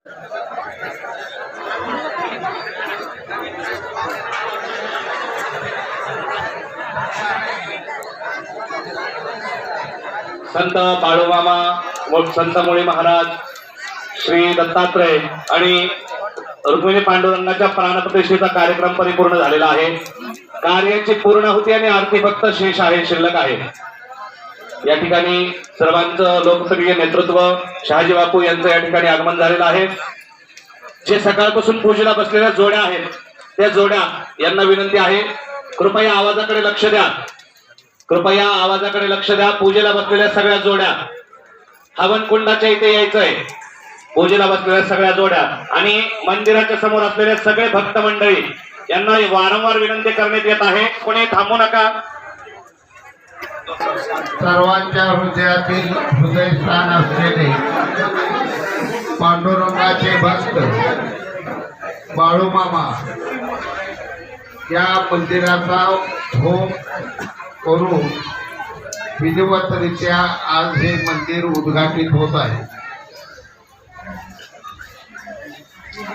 संत बाळूमामा व संत मुळी महाराज, श्री दत्तात्रय आणि रुक्मिणी पांडुरंगाच्या प्राणप्रतिष्ठेचा कार्यक्रम परिपूर्ण झालेला आहे। कार्याची पूर्णाहुती आणि आरती फक्त शेष आहे, शिल्लक आहे। या ठिकाणी सर्वांचं लोकप्रिय नेतृत्व शहाजी बापू यांचं या ठिकाणी आगमन झालेलं आहे। जे सकाळपासून पूजेला बसलेल्या जोड्या आहेत त्या जोड्या यांना विनंती आहे, कृपया आवाजाकडे लक्ष द्या, कृपया आवाजाकडे लक्ष द्या। पूजेला बसलेल्या सगळ्या जोड्या हवन कुंडाच्या इथे यायचंय। पूजेला बसलेल्या सगळ्या जोड्या आणि मंदिराच्या समोर असलेले सगळे भक्त मंडळी यांना वारंवार विनंती करण्यात येत आहे, कोणी थांबू नका। सर्वांच्या हृदयातील हृदयस्थान असलेले पांडुरंगाचे भक्त बाळूमामा या मंदिराचा होम करून विधिवतरित्या आज हे मंदिर उद्घाटित होत आहे।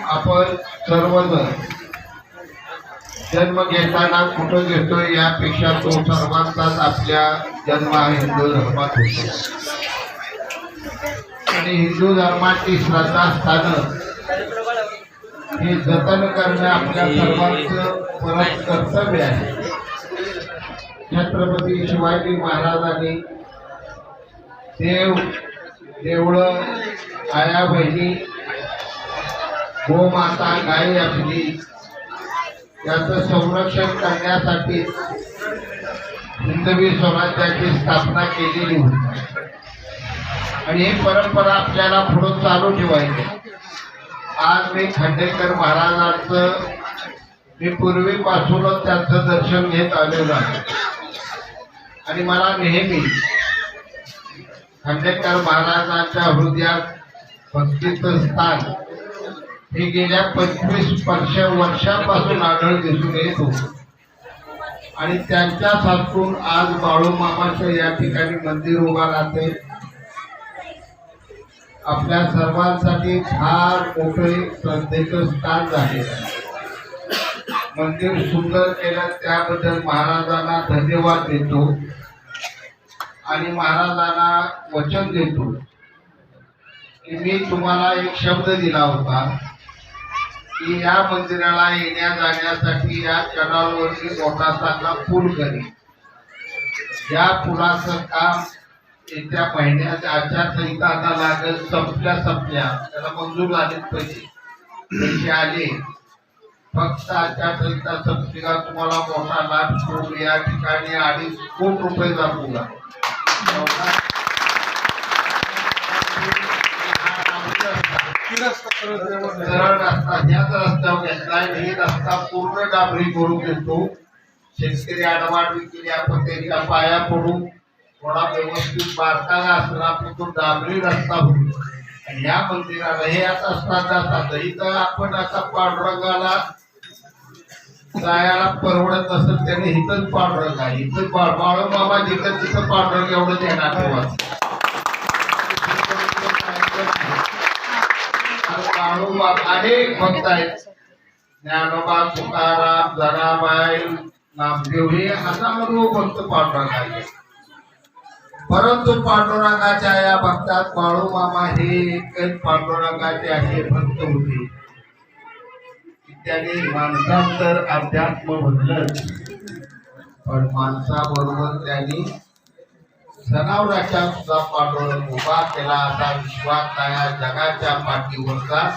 आपण सर्वजण जन्म घेताना कुठं घेतोय यापेक्षा तो सर्वांचाच आपल्या जन्म हा हिंदू धर्मात होतो आणि हिंदू धर्माची श्रद्धास्थानं हे जतन करणं आपल्या सर्वांचं परम कर्तव्य आहे। छत्रपती शिवाजी महाराजांनी देवळं, आया बहिणी, गोमाता, गाई आपली याचं संरक्षण करण्यासाठी हिंदवी स्वराज्याची स्थापना केलेली होती आणि ही परंपरा आपल्याला पुढे चालू ठेवायची। आज मी खांडेकर महाराजांचं मी पूर्वीपासूनच त्यांचं दर्शन घेत आलेलो आहे आणि मला नेहमी खांडेकर महाराजांच्या हृदयात भक्तीचं स्थान हे गेल्या 25 वर्षापासून आढळ दिसून येत होतं आणि त्यांच्याच हातून आज बाळूमामाचं या ठिकाणी मंदिर उभा राहते। आपल्या सर्वांसाठी फार मोठे श्रद्धेचं स्थान झालेलं आहे। मंदिर सुंदर केलं त्याबद्दल महाराजांना धन्यवाद देतो आणि महाराजांना वचन देतो की मी तुम्हाला एक शब्द दिला होता की या मंदिराला येण्या जाण्यासाठी या कॅनलवरती मोठा चांगला पूल करेल। या पुलाचं काम येत्या महिन्यात आचारसंहिता आता लागेल, संपल्या त्याला मंजूर झालेच पैसे आले, फक्त आचारसंहिता संपली का तुम्हाला मोठा लाभ पूल या ठिकाणी 2.5 कोटी रुपयाचा पूल आहे। सरळ रस्ता ह्याच रस्त्यावर घेतलाय, हे रस्ता पूर्ण डांबरी करून घेतो। शेतकरी आडवाडवी केली, आपण त्यांच्या पाया पडू, थोडा व्यवस्थित बारकाला असला आपण तो डांबरी रस्ता होईल आणि या मंदिराला हे आता श्रद्धा इथं आपण आता पांडुरंगाला जायला परवडत नसेल त्याने इथंच पांडुरंग आहे, इथं बाळूमामा जिथं तिथं पांडुरंग एवढं देणार ठेवायचं। अनेक भक्त आहेत, ज्ञानोबा, तुकाराम, जनाबाई, नामदेव हे हजारो भक्त पांडुरंग आहेत, परंतु पांडुरंगाच्या या भक्तात बाळूमामा हे एकच पांडुरंगाचे असे भक्त होते। त्याने माणसांतर अध्यात्म म्हणलं, पण माणसाबरोबर त्यांनी जनावरांच्या सुद्धा पांडुरंग उभा केला। असा विश्वास या जगाच्या पाठीवरचा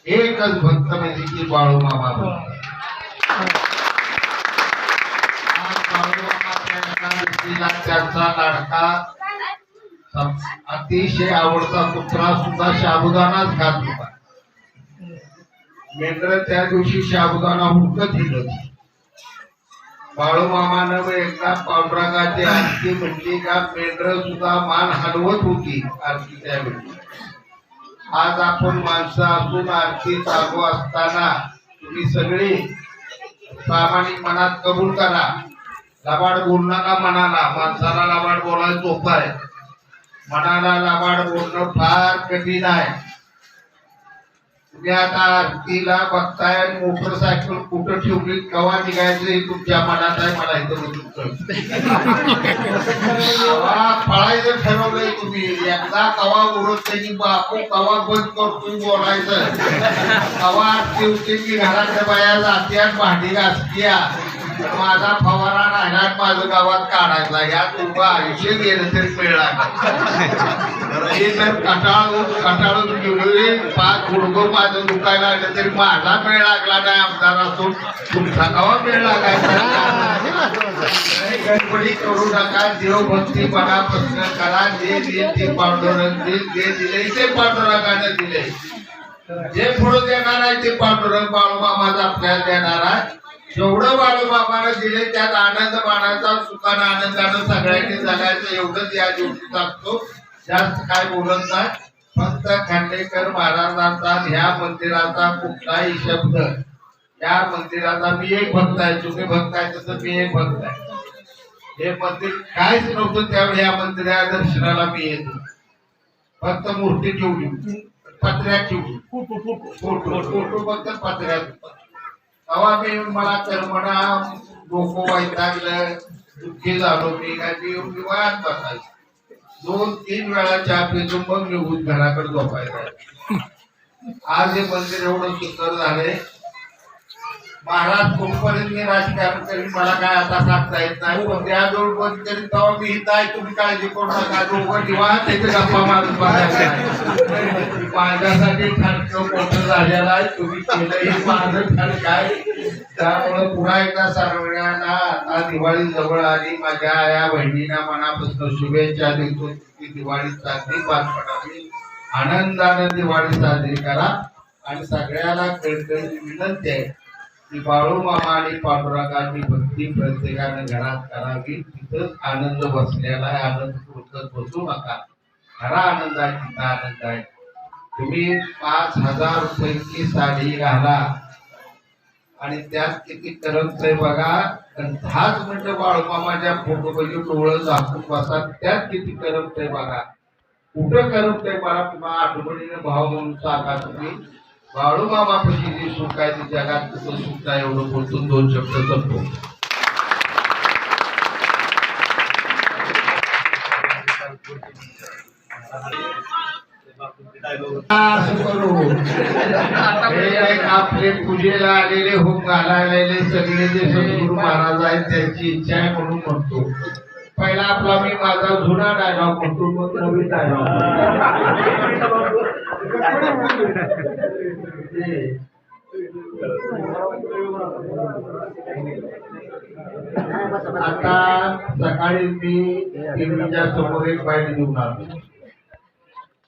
एकच भक्त म्हणजे की बाळूमामा भक्त। त्यांचा लाडका अतिशय आवडता कुत्रा सुद्धा साबुदाणाच खात होता। मेंढर त्या दिवशी साबुदाणा हुडकत हिंडत, बाळूमामानं एकदा पांडुरंगाची आरती म्हटली का मेंढर सुद्धा मान हलवत होती आरती त्यावेळी। आज आपण माणसं असून आरती चालू असताना तुम्ही सगळी प्रामाणिक मनात कबूल करा, लबाड बोलू नका मनाला। माणसाला लबाड बोलायला सोपं आहे, मनाला लबाड बोलणं फार कठीण आहे। तुम्ही आता आरतीला बघताय आणि मोटरसायकल कुठं ठेवली कवा निघायचं हे तुमच्या मनात आहे. मला इथं बघून कवा पळायचं ठरवलंय तुम्ही. एकदा कवा उरत नाही बापू कवा बंद करतो बोलायचं. कवा आरती होती की घरातल्या बाया जात्या भांडी घासत्या. माझा फवारा राहिला माझं गावात काढायचा. या तुझं आयुष्य गेलं तरी मिळणार हे तर कटाळून गेलोय. पाच गुडगो माझं दुखायला लागलं तरी माझा मेळ लागला नाही. आमदार असून तुमचा गावा मेळ लागायचा. गडबडी करू नका. देवभक्ती मनापासून करा. जे दिले ते पांडुरंग देईल. जे दिले ते पांडुरंगाने दिले. जे पुढे देणार आहे ते पांडुरंग बाळूमामाचा आपल्याला देणार आहे. जेवढं बाळूमामानं दिले त्यात आनंद मानाचा. सुखानं आनंदानं सगळ्यांनी जगायचं एवढंच या दिवशी सांगतो. जास्त काय बोलत नाही. फक्त खांडेकर महाराजांचा ह्या मंदिराचा कुठलाही शब्द या मंदिराचा मी एक भक्त आहे. तुम्ही भक्त आहे तसं मी एक भक्त आहे. हे मंदिर काहीच नव्हतं त्यावेळी या मंदिरा दर्शनाला मी येतो. फक्त मूर्ती ठेवली पत्र्यात ठेवली. फोटो फक्त पत्र्यात. तेव्हा मी मला करमणा डोकं वैतागलं दुःखी झालो. मी काय मी वायात बसायचं. 2-3 वेळा चहा पितो मग निघून घराकडे झोपायचं. आज हे मंदिर एवढं सुंदर झालंय. महाराज कुठपर्यंत मी राजकारण करीन मला काय आता सांगता येत नाही. पण त्या जोड बंद करीन तेव्हा मी हित आहे. तुम्ही काळजी करू नका. दोघं निवांत त्याचे गप्पा मारून बघायचं. माझ्यासाठी ठणक मोठं झालेलं आहे. तुम्ही केलं हे माझं ठणक आहे. त्यामुळं पुन्हा एकदा सर्वांना आता दिवाळी जवळ आली. माझ्या या बहिणींना मनापासून शुभेच्छा देतो की दिवाळी साजरी पार पडावी. आनंदाने दिवाळी साजरी करा. आणि सगळ्याला कळकळीची विनंती आहे की बाळूमामा आणि पांडुरंगाची भक्ती प्रत्येकाने घरात करावी. तिथंच आनंद बसलेला आहे. आनंद पुरतच बसू नका. खरा आनंद आहे तिथं आनंद आहे. तुम्ही 5,000 रुपयाची साडी घाला आणि त्यात किती करमतंय बघा. 10 मिनिटं बाळूमामाच्या फोटोमध्ये डोळं झाकून बसा. त्यात किती करमतंय बघा. कुठं करमतंय मला पुन्हा आठवणीने भाव म्हणून सांगा. तुम्ही बाळूमामापाशी जी सुख आहे ती जगात कुठं सुख आहे एवढं बोलतून 2 शब्द करतो. आपले पूजेला आलेले होम घालायला सगळे जे सद्गुरू महाराज आहेत त्यांची इच्छा आहे म्हणून म्हणतो. पहिला आपला मी माझा जुना डायलॉग म्हणतो मग नवीन डायलॉग. आता सकाळी मी टीव्हीच्या समोर एक बाईट घेऊन आलो.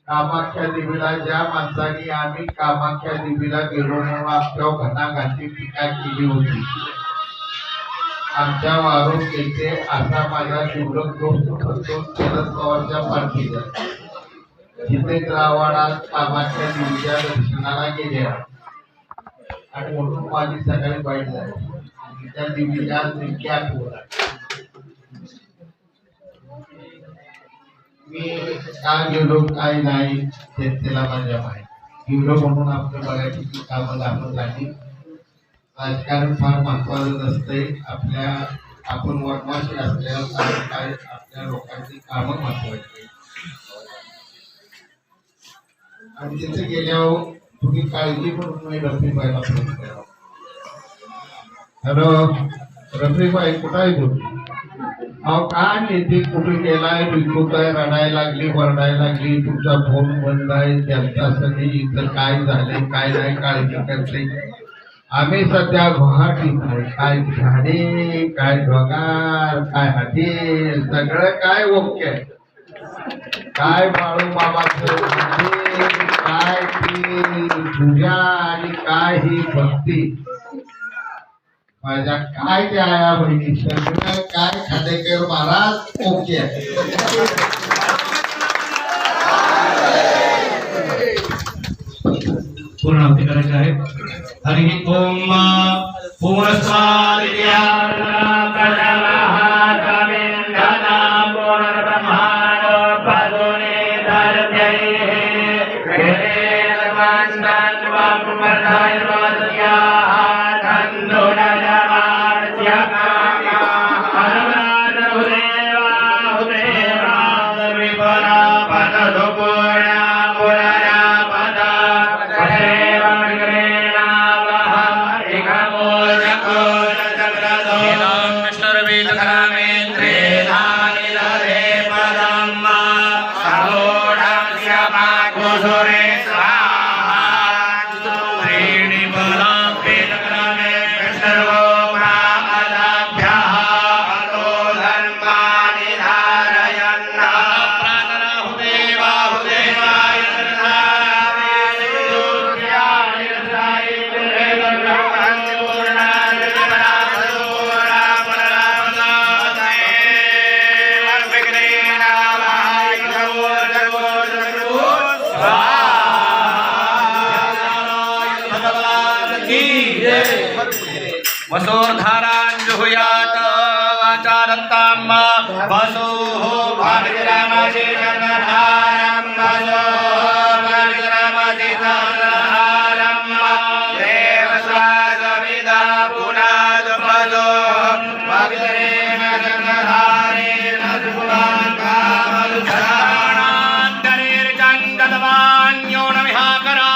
कामाख्या देवीला ज्या माणसाने आम्ही कामाख्या देवीला गेलो म्हणून आमच्यावर घणाघाती टीका केली होती. आमच्या वारून येते असा माझा शिवलक दोस्त करतो शरद पवारच्या पार्टीला. जिथे गावाडात कामाख्या देवीच्या दर्शनाला गेले आणि म्हणून माझी सकाळी बाईट झाली. त्या देवीच्या नेमकी आठवण मी का गेलो काय नाही त्याला माझ्या माहिती. गेलो म्हणून आपलं बऱ्यापैकी कामं दाखवत झाली. राजकारण फार महत्वाचं नसतंय. आपण वनवासी असल्यावर काय आपल्या लोकांची कामं महत्वाची. आणि तिथे गेल्यावर तुम्ही काळजी म्हणून मी रफीबाईला फोन केला. हॅलो रफीबाई कुठं आहे तुम्ही? अहो काय नेते कुठे गेलाय बिलकुल रडायला लागली वरडायला लागली. तुमचा फोन बंद आहे. त्यांच्यासाठी इथं काय झाले काय नाही काळजी करते. आम्ही सध्या गुवाहाटीत आहे. काय झाडे काय ढोगार काय हॉटेल सगळं काय ओके आहे. काय बाळूमामाचं काय ती पूजा आणि काय ही भक्ती. माझ्या काय त्या आया बहिणी सगळं काय खांडेकर महाराज ओके आहे. पूर्णावती करायचे आहे. हरि ओम पूर्ण वसोर्धाराञ्जुहुयात वाचारन्ताम् वसुः भाग्यरामाचे चन्द्रहारम् वसुः भाग्यरामाचे चन्द्रहारम् देवस्वागमिदा पुनाद वसुः भाग्यरेण चन्द्रहारेण सुपुरान् कामदुःखानान्तरेर्चन्ददवान्यो न विहाकरा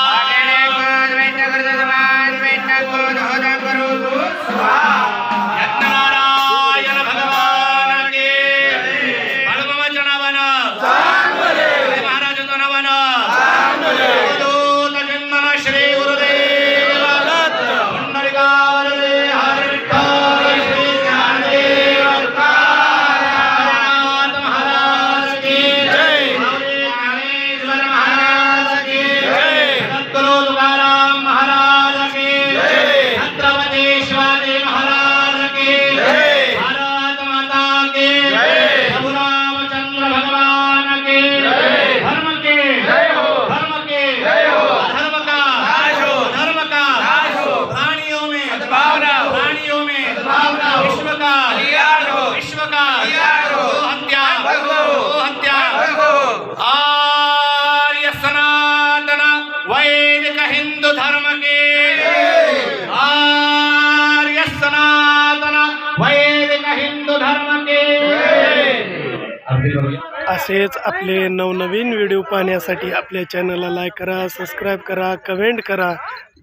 असेच आपले नवनवीन व्हिडिओ पाहण्यासाठी आपल्या चॅनलला लाईक करा, सबस्क्राईब करा, कमेंट करा.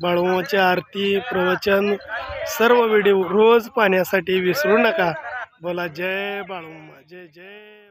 बाळूमामाची आरती, प्रवचन सर्व व्हिडिओ रोज पाहण्यासाठी विसरू नका. बोला जय बाळूमामा, जय जय.